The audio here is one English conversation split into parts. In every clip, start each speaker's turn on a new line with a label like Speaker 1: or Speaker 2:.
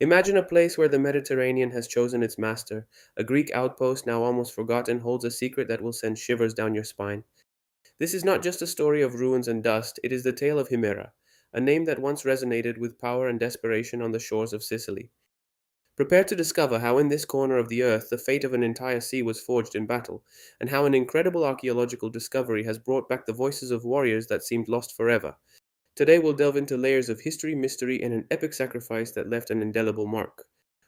Speaker 1: Imagine a place where the Mediterranean has chosen its master. A Greek outpost, now almost forgotten, holds a secret that will send shivers down your spine. This is not just a story of ruins and dust, it is the tale of Himera, a name that once resonated with power and desperation on the shores of Sicily. Prepare to discover how in this corner of the earth the fate of an entire sea was forged in battle, and how an incredible archaeological discovery has brought back the voices of warriors that seemed lost forever. Today we'll delve into layers of history, mystery, and an epic sacrifice that left an indelible mark.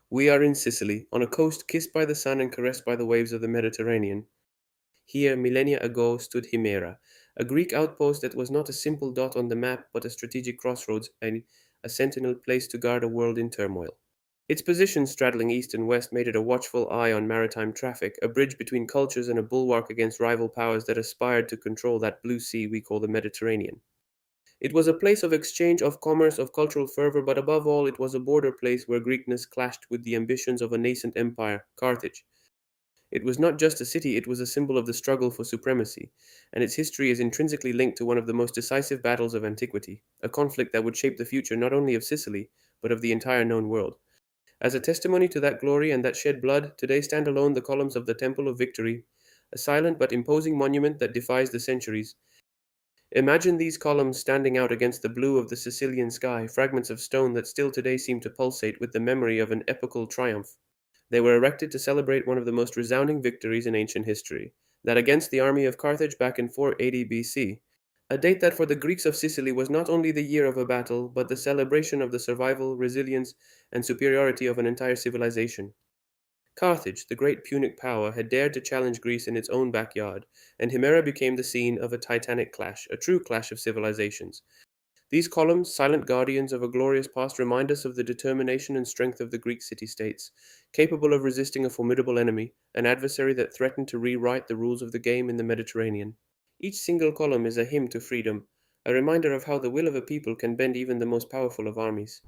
Speaker 1: We are in Sicily, on a coast kissed by the sun and caressed by the waves of the Mediterranean. Here, millennia ago, stood Himera, a Greek outpost that was not a simple dot on the map but a strategic crossroads and a sentinel placed to guard a world in turmoil. Its position straddling east and west made it a watchful eye on maritime traffic, a bridge between cultures and a bulwark against rival powers that aspired to control that blue sea we call the Mediterranean. It was a place of exchange, of commerce, of cultural fervor, but above all, it was a border place where Greekness clashed with the ambitions of a nascent empire, Carthage. It was not just a city, it was a symbol of the struggle for supremacy, and its history is intrinsically linked to one of the most decisive battles of antiquity, a conflict that would shape the future not only of Sicily, but of the entire known world. As a testimony to that glory and that shed blood, today stand alone the columns of the Temple of Victory, a silent but imposing monument that defies the centuries. Imagine these columns standing out against the blue of the Sicilian sky, fragments of stone that still today seem to pulsate with the memory of an epical triumph. They were erected to celebrate one of the most resounding victories in ancient history, that against the army of Carthage back in 480 BC, a date that for the Greeks of Sicily was not only the year of a battle, but the celebration of the survival, resilience, and superiority of an entire civilization. Carthage, the great Punic power, had dared to challenge Greece in its own backyard, and Himera became the scene of a titanic clash, a true clash of civilizations. These columns, silent guardians of a glorious past, remind us of the determination and strength of the Greek city states, capable of resisting a formidable enemy, an adversary that threatened to rewrite the rules of the game in the Mediterranean. Each single column is a hymn to freedom, a reminder of how the will of a people can bend even the most powerful of armies.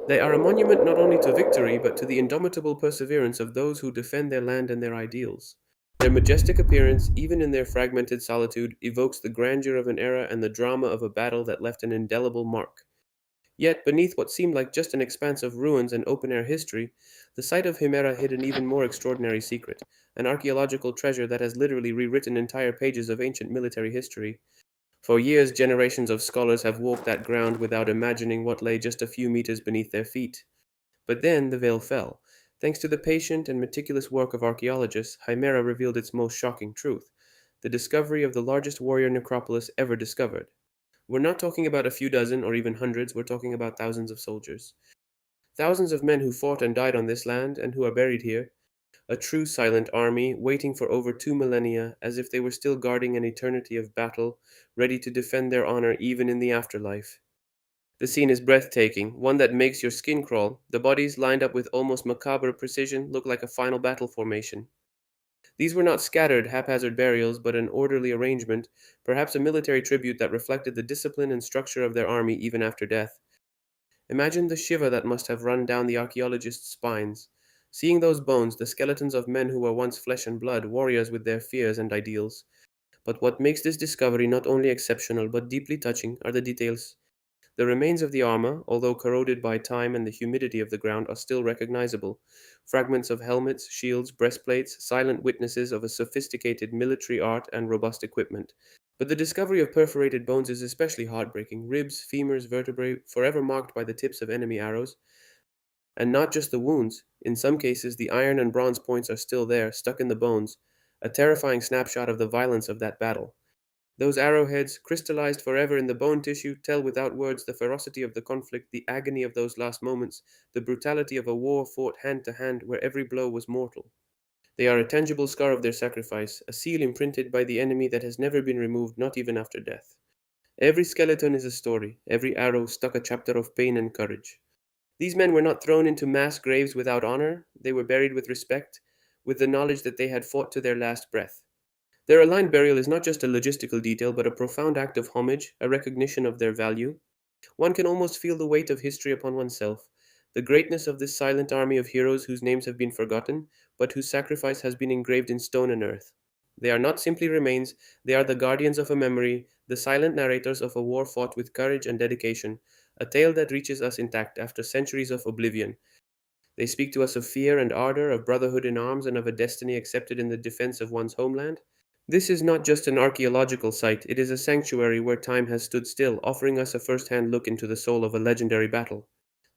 Speaker 1: They are a monument not only to victory, but to the indomitable perseverance of those who defend their land and their ideals. Their majestic appearance, even in their fragmented solitude, evokes the grandeur of an era and the drama of a battle that left an indelible mark. Yet, beneath what seemed like just an expanse of ruins and open air history, the site of Himera hid an even more extraordinary secret, an archaeological treasure that has literally rewritten entire pages of ancient military history. For years, generations of scholars have walked that ground without imagining what lay just a few meters beneath their feet. But then the veil fell. Thanks to the patient and meticulous work of archaeologists, Himera revealed its most shocking truth, the discovery of the largest warrior necropolis ever discovered. We're not talking about a few dozen or even hundreds, we're talking about thousands of soldiers. Thousands of men who fought and died on this land and who are buried here. A true silent army, waiting for over 2 millennia, as if they were still guarding an eternity of battle, ready to defend their honor even in the afterlife. The scene is breathtaking, one that makes your skin crawl. The bodies, lined up with almost macabre precision, look like a final battle formation. These were not scattered, haphazard burials, but an orderly arrangement, perhaps a military tribute that reflected the discipline and structure of their army even after death. Imagine the shiver that must have run down the archaeologists' spines, seeing those bones, the skeletons of men who were once flesh and blood, warriors with their fears and ideals. But what makes this discovery not only exceptional but deeply touching are the details. The remains of the armor, although corroded by time and the humidity of the ground, are still recognizable. Fragments of helmets, shields, breastplates, silent witnesses of a sophisticated military art and robust equipment. But the discovery of perforated bones is especially heartbreaking. Ribs, femurs, vertebrae, forever marked by the tips of enemy arrows. And not just the wounds. In some cases, the iron and bronze points are still there, stuck in the bones, a terrifying snapshot of the violence of that battle. Those arrowheads, crystallized forever in the bone tissue, tell without words the ferocity of the conflict, the agony of those last moments, the brutality of a war fought hand to hand where every blow was mortal. They are a tangible scar of their sacrifice, a seal imprinted by the enemy that has never been removed, not even after death. Every skeleton is a story, every arrow stuck a chapter of pain and courage. These men were not thrown into mass graves without honor, they were buried with respect, with the knowledge that they had fought to their last breath. Their aligned burial is not just a logistical detail, but a profound act of homage, a recognition of their value. One can almost feel the weight of history upon oneself, the greatness of this silent army of heroes whose names have been forgotten, but whose sacrifice has been engraved in stone and earth. They are not simply remains, they are the guardians of a memory, the silent narrators of a war fought with courage and dedication, a tale that reaches us intact after centuries of oblivion. They speak to us of fear and ardor, of brotherhood in arms, and of a destiny accepted in the defense of one's homeland. This is not just an archaeological site, it is a sanctuary where time has stood still, offering us a first hand look into the soul of a legendary battle.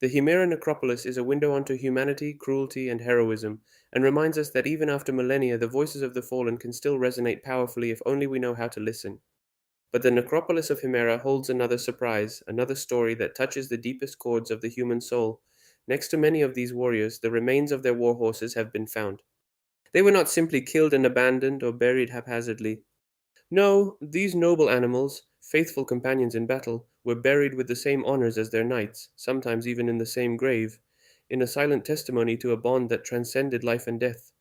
Speaker 1: The Himera necropolis is a window onto humanity, cruelty, and heroism, and reminds us that even after millennia, the voices of the fallen can still resonate powerfully if only we know how to listen. But the necropolis of Himera holds another surprise, another story that touches the deepest chords of the human soul. Next to many of these warriors, the remains of their war horses have been found. They were not simply killed and abandoned or buried haphazardly. No, these noble animals, faithful companions in battle, were buried with the same honors as their knights, sometimes even in the same grave, in a silent testimony to a bond that transcended life and death.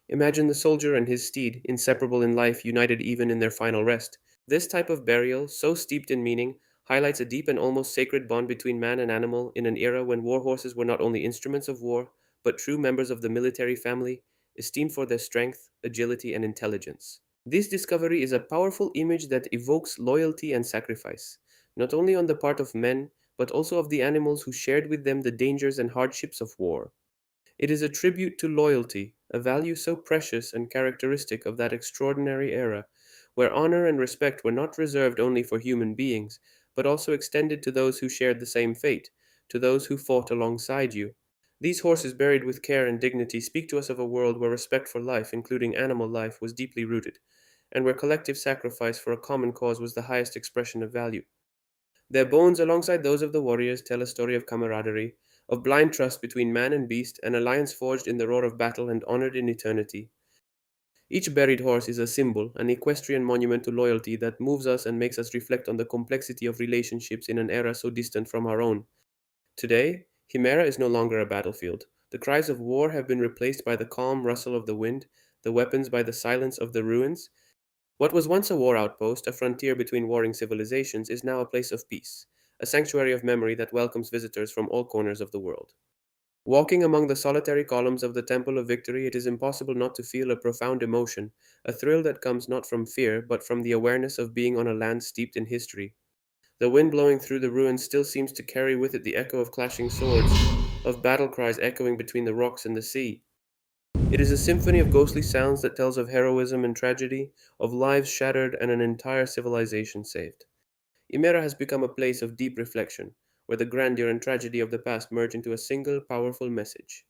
Speaker 1: Imagine the soldier and his steed, inseparable in life, united even in their final rest. This type of burial, so steeped in meaning, highlights a deep and almost sacred bond between man and animal in an era when war horses were not only instruments of war, but true members of the military family, esteemed for their strength, agility, and intelligence. This discovery is a powerful image that evokes loyalty and sacrifice, not only on the part of men, but also of the animals who shared with them the dangers and hardships of war. It is a tribute to loyalty, a value so precious and characteristic of that extraordinary era, where honor and respect were not reserved only for human beings, but also extended to those who shared the same fate, to those who fought alongside you. These horses, buried with care and dignity, speak to us of a world where respect for life, including animal life, was deeply rooted, and where collective sacrifice for a common cause was the highest expression of value. Their bones, alongside those of the warriors, tell a story of camaraderie, of blind trust between man and beast, an alliance forged in the roar of battle and honored in eternity. Each buried horse is a symbol, an equestrian monument to loyalty that moves us and makes us reflect on the complexity of relationships in an era so distant from our own. Today, Himera is no longer a battlefield. The cries of war have been replaced by the calm rustle of the wind, the weapons by the silence of the ruins. What was once a war outpost, a frontier between warring civilizations, is now a place of peace, a sanctuary of memory that welcomes visitors from all corners of the world. Walking among the solitary columns of the Temple of Victory, it is impossible not to feel a profound emotion, a thrill that comes not from fear, but from the awareness of being on a land steeped in history. The wind blowing through the ruins still seems to carry with it the echo of clashing swords, of battle cries echoing between the rocks and the sea. It is a symphony of ghostly sounds that tells of heroism and tragedy, of lives shattered and an entire civilization saved. Himera has become a place of deep reflection, where the grandeur and tragedy of the past merge into a single powerful message.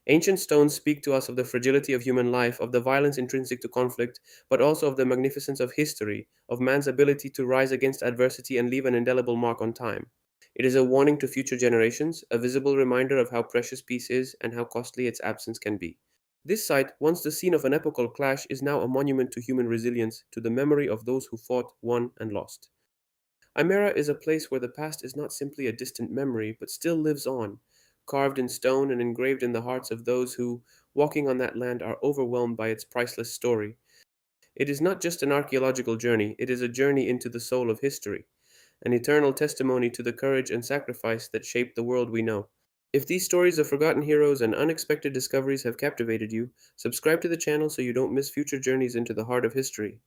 Speaker 1: Ancient stones speak to us of the fragility of human life, of the violence intrinsic to conflict, but also of the magnificence of history, of man's ability to rise against adversity and leave an indelible mark on time. It is a warning to future generations, a visible reminder of how precious peace is and how costly its absence can be. This site, once the scene of an epochal clash, is now a monument to human resilience, to the memory of those who fought, won, and lost. Himera is a place where the past is not simply a distant memory, but still lives on, carved in stone and engraved in the hearts of those who, walking on that land, are overwhelmed by its priceless story. It is not just an archaeological journey, it is a journey into the soul of history, an eternal testimony to the courage and sacrifice that shaped the world we know. If these stories of forgotten heroes and unexpected discoveries have captivated you, subscribe to the channel so you don't miss future journeys into the heart of history.